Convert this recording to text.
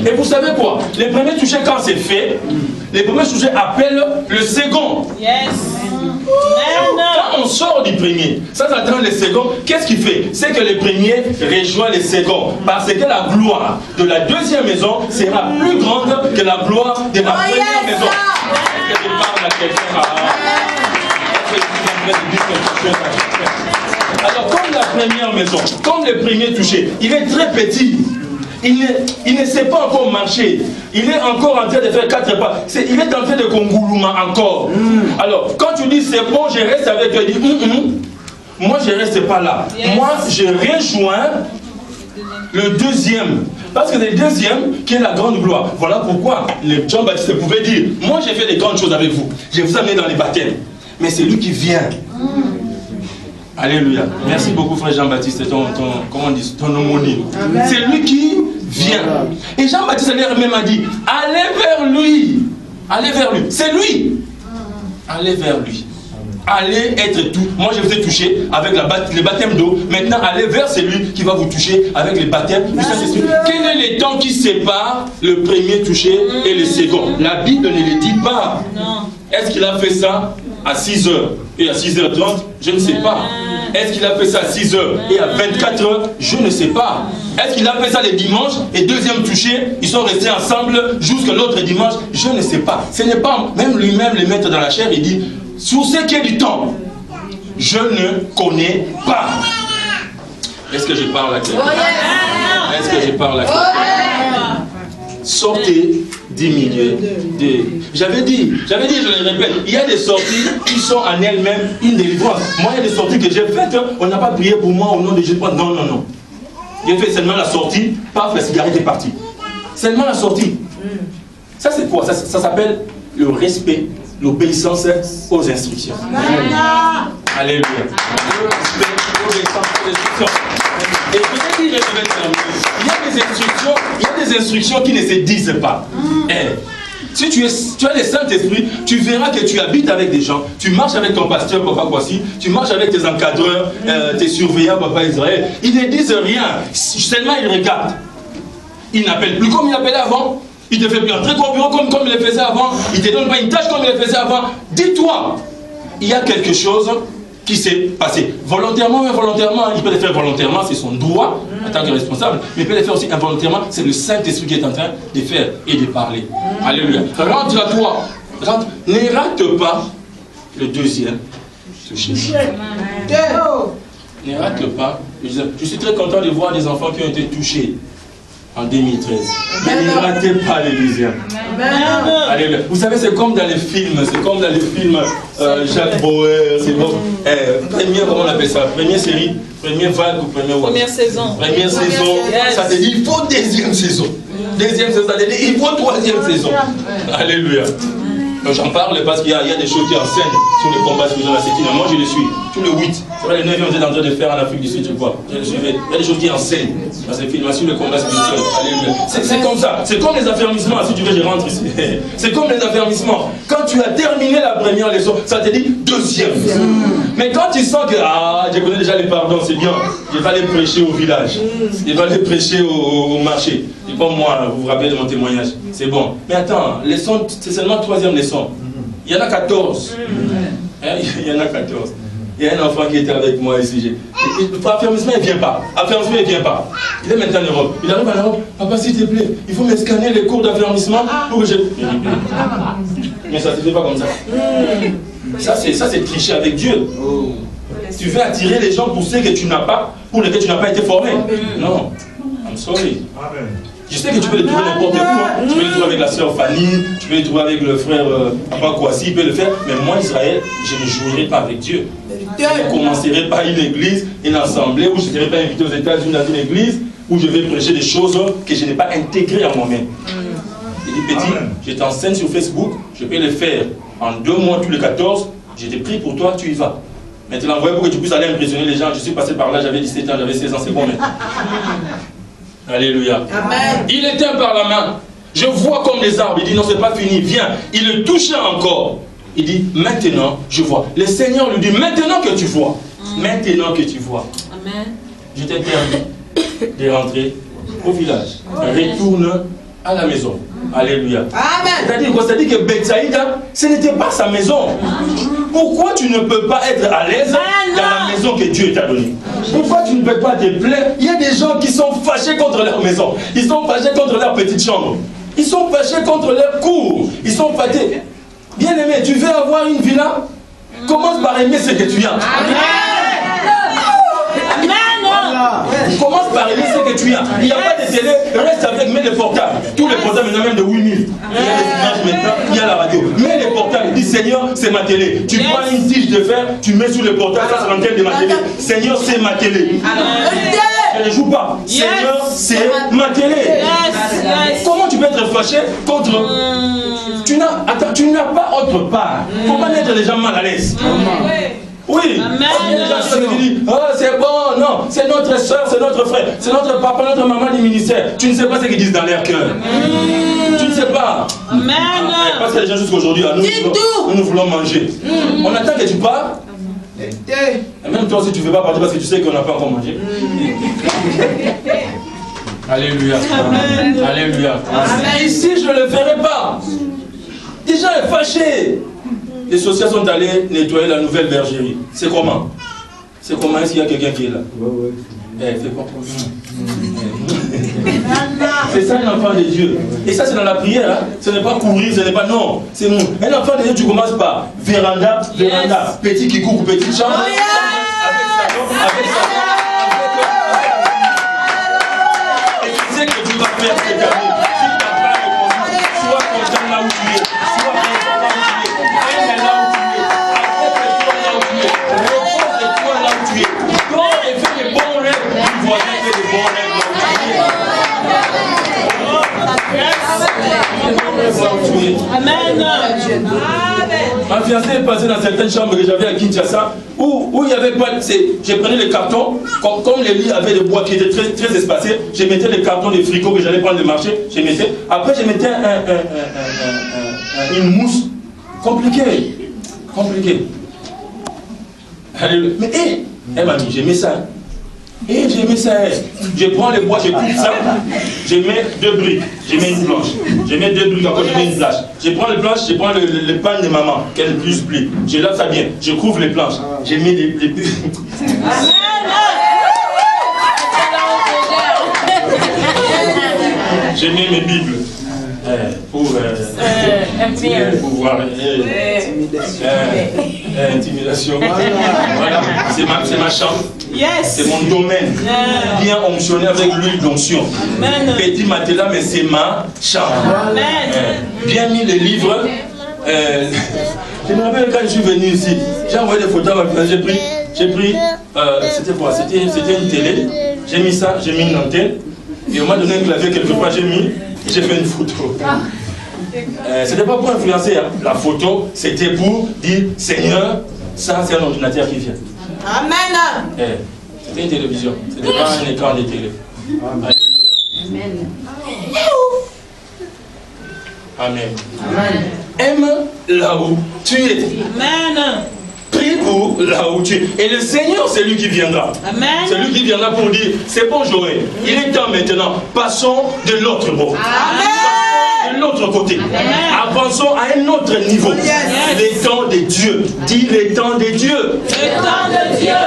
Et vous savez quoi? Les premiers touchés, quand c'est fait, les premiers touchés appellent le second. Yes. Quand on sort du premier, ça attend le second, qu'est-ce qu'il fait? C'est que les premiers rejoignent les seconds. Parce que la gloire de la deuxième maison sera plus grande que la gloire de la première maison. Est-ce que je parle à quelqu'un? Alors, comme la première maison, comme le premier touché, il est très petit. Il ne sait pas encore marcher. Il est encore en train de faire 4 pas. Il est en train de kongoulouma encore. Alors, quand tu dis c'est bon, je reste avec eux, il dit moi je ne reste pas là. Moi je rejoins le deuxième. Parce que c'est le deuxième qui est la grande gloire. Voilà pourquoi Jean-Baptiste pouvait dire moi j'ai fait des grandes choses avec vous. Je vous ai amené dans les baptêmes. Mais c'est lui qui vient. Alléluia. Merci beaucoup frère Jean-Baptiste, comment on dit, ton homonyme. C'est lui qui vient. Et Jean-Baptiste même a dit, allez vers lui. Allez vers lui. C'est lui. Allez vers lui. Allez être tout. Moi je vous ai touché avec le baptême d'eau. Maintenant allez vers celui qui va vous toucher avec le baptême du Saint-Esprit. Quel est le temps qui sépare le premier touché et le second? La Bible ne le dit pas. Est-ce qu'il a fait ça à 6h et à 6h30? Je ne sais pas. Est-ce qu'il a fait ça à 6h et à 24h? Je ne sais pas. Est-ce qu'il a fait ça les dimanches et deuxième touché, ils sont restés ensemble jusqu'à l'autre dimanche? Je ne sais pas. Ce n'est pas, même lui-même, le maître dans la chair, il dit, sur ce qui est du temps, je ne connais pas. Est-ce que je parle à quelqu'un? Est-ce que je parle à quelqu'un? Sortez du milieu de... J'avais dit, je le répète, il y a des sorties qui sont en elles-mêmes une délivrance. Moi, il y a des sorties que j'ai faites, on n'a pas prié pour moi au nom de Jésus. Non, non, non. J'ai fait seulement la sortie, paf, la cigarette est partie. Seulement la sortie. Ça, c'est quoi? Ça s'appelle le respect, l'obéissance aux instructions. Alléluia. Le respect, l'obéissance aux instructions. Et peut-être qu'il il y a des instructions qui ne se disent pas. Si tu as le Saint-Esprit, tu verras que tu habites avec des gens, tu marches avec ton pasteur, Papa Kwasi, tu marches avec tes encadreurs, tes surveillants, Papa Israël. Ils ne disent rien, seulement ils regardent. Ils n'appellent plus comme ils appelaient avant. Ils ne te font plus entrer au bureau comme ils le faisaient avant. Ils ne te donnent pas une tâche comme ils le faisaient avant. Dis-toi, il y a quelque chose qui s'est passé. Volontairement ou involontairement, il peut le faire volontairement, c'est son droit en tant que responsable, mais il peut le faire aussi involontairement, c'est le Saint-Esprit qui est en train de faire et de parler. Alléluia. Rentre à toi. Rentre. Ne rate pas le deuxième touché. Ne rate pas. Je suis très content de voir des enfants qui ont été touchés en 2013. Mais ne ratez pas les deuxièmes. Alléluia. Vous savez, c'est comme dans les films, Jacques Bauer, c'est bon. Première, comment on appelle ça? Première série, première vague ou première saison. Première saison, ça te dit il faut deuxième saison. Deuxième saison, ça te dit il faut troisième saison. Alléluia. J'en parle parce qu'il y a des choses qui enseignent sur les combats spirituels de la septième. Moi, je les suis. Tout le 8. C'est vrai, les 9 on est en train de faire en Afrique du Sud, tu vois. Je les suivais. Il y a des choses qui enseignent dans ces films sur les combats spirituels. Alléluia. C'est comme ça. C'est comme les affermissements. Si tu veux, je rentre ici. C'est comme les affermissements. Quand tu as terminé la première leçon, ça te dit deuxième. Mais quand tu sens que, je connais déjà les pardons, c'est bien. Je vais aller prêcher au village. Je vais aller prêcher au marché. Et comme moi, vous vous rappelez de mon témoignage. C'est bon. Mais attends, c'est seulement la troisième leçon. Il y en a 14. Il y en a 14. Il y a un enfant qui était avec moi ici. Affermissement, il ne vient pas. Affermissement, il ne vient pas. Il est maintenant en Europe. Il arrive en Europe. Papa, s'il te plaît, il faut me scanner les cours d'affermissement pour que je... Mais ça ne se fait pas comme ça. Ça, c'est tricher avec Dieu. Tu veux attirer les gens pour ceux que tu n'as pas, pour lesquels tu n'as pas été formé. Non. I'm sorry. Je sais que tu peux les trouver n'importe où. Hein. Tu peux les trouver avec la sœur Fanny, tu peux les trouver avec le frère Papa Kwasi, il peut le faire. Mais moi, Israël, je ne jouerai pas avec Dieu. Je ne commencerai pas une église, une assemblée, où je ne serai pas invité aux États-Unis dans une église, où je vais prêcher des choses que je n'ai pas intégrées à moi-même. Je dis petit, je t'enseigne sur Facebook, je peux le faire en 2 mois, tous les 14. J'ai des prix pour toi, tu y vas. Mais tu l'envoies pour que tu puisses aller impressionner les gens. Je suis passé par là, j'avais 17 ans, j'avais 16 ans, c'est bon maintenant. Alléluia. Amen. Il éteint par la main. Je vois comme les arbres. Il dit non, c'est pas fini. Viens. Il le touchait encore. Il dit maintenant, je vois. Le Seigneur lui dit maintenant que tu vois. Maintenant que tu vois. Amen. Je t'ai permis de rentrer au village. Retourne à la maison. Alléluia. Amen. C'est-à-dire que Bethsaïda, ce n'était pas sa maison. Pourquoi tu ne peux pas être à l'aise dans la maison que Dieu t'a donnée? Pourquoi tu ne peux pas te plaire? Il y a des gens qui sont fâchés contre leur maison. Ils sont fâchés contre leur petite chambre. Ils sont fâchés contre leur cour. Ils sont fâchés. Bien aimé, tu veux avoir une villa? Commence par aimer ce que tu as. Commence par aimer ce que tu as. Il n'y a pas de télé, reste avec, mets les portables. Tous les portables, il y en a même de 8000. Il y a des images maintenant, il y a la radio. Mets les portables, dis Seigneur, c'est ma télé. Tu prends une tige de fer, tu mets sur le portable, ça c'est l'antenne de ma télé. Seigneur, c'est ma télé. Je ne joue pas. Seigneur, c'est ma télé. Comment tu peux être fâché contre... Tu n'as pas autre part. Il ne faut pas mettre les gens mal à l'aise. Oui, les gens qui disent, oh c'est bon, non, c'est notre soeur, c'est notre frère, c'est notre papa, notre maman du ministère. Tu ne sais pas ce qu'ils disent dans leur cœur. Tu ne sais pas. Amen. Parce que les gens jusqu'aujourd'hui, nous voulons manger. On attend que tu pars. Et même toi aussi tu ne veux pas partir parce que tu sais qu'on n'a pas encore mangé. Alléluia. Amen. Alléluia. Amen. Ici je ne le ferai pas. Les gens sont fâchés. Les sociaux sont allés nettoyer la nouvelle bergerie. C'est comment? C'est comment? Est-ce qu'il y a quelqu'un qui est là? Fais pas c'est ça un enfant de Dieu. Et ça c'est dans la prière. Hein? Ce n'est pas courir, ce n'est pas non. C'est nous. Un enfant de Dieu, tu commences par véranda, véranda. Petit qui court, petite chambre. Avec salon, avec salon. Et tu sais que tu vas faire cette année. Si tu n'as pas répondu, sois content là où tu es. Sois content là où tu es. Aime là où tu es. Accepte-toi là où tu es. Repose-toi là où tu es. Dors et fais des bons rêves. Tu vois bien que des bons rêves. Amen. Ma fiancée est passée dans certaines chambres que j'avais à Kinshasa où il n'y avait pas. Je prenais les cartons, comme les lits avaient des bois qui étaient très, très espacés, je mettais les cartons des fricots que j'allais prendre le marché, je mettais. Après, je mettais une mousse compliquée. Mais elle m'a dit, j'ai mis ça. Et j'ai mis ça, je prends les bois, je coupe ça, je mets 2 briques, je mets une planche, je mets 2 briques encore, je mets une planche. Je prends les planches, je prends le pain de maman, qu'elle plus plie, je lave ça bien, je couvre les planches, je mets les... Je mets mes bibles pour voir intimidation. Voilà, c'est ma chambre. C'est mon domaine. Bien onctionné avec l'huile d'onction. Petit matelas, mais c'est ma chambre. Bien mis les livres. Je me rappelle quand je suis venu ici, j'ai envoyé des photos, j'ai pris c'était quoi? C'était une télé. J'ai mis ça, j'ai mis une antenne. Et on m'a donné un clavier quelque part, j'ai fait une photo. C'était pas pour influencer, hein. La photo, c'était pour dire Seigneur, ça c'est un ordinateur qui vient. Amen. C'était une télévision, c'était pas un écran de télé. Alléluia. Amen. Amen. Aime là où tu es. Amen. Prie pour là où tu es. Et le Seigneur, c'est lui qui viendra. Amen. C'est lui qui viendra pour dire, c'est bon Joël, il est temps maintenant, passons de l'autre bord. Amen. De l'autre côté. Amen. Avançons à un autre niveau. Yes. Les temps de Dieu. Dis les temps de Dieu. Les temps de Dieu.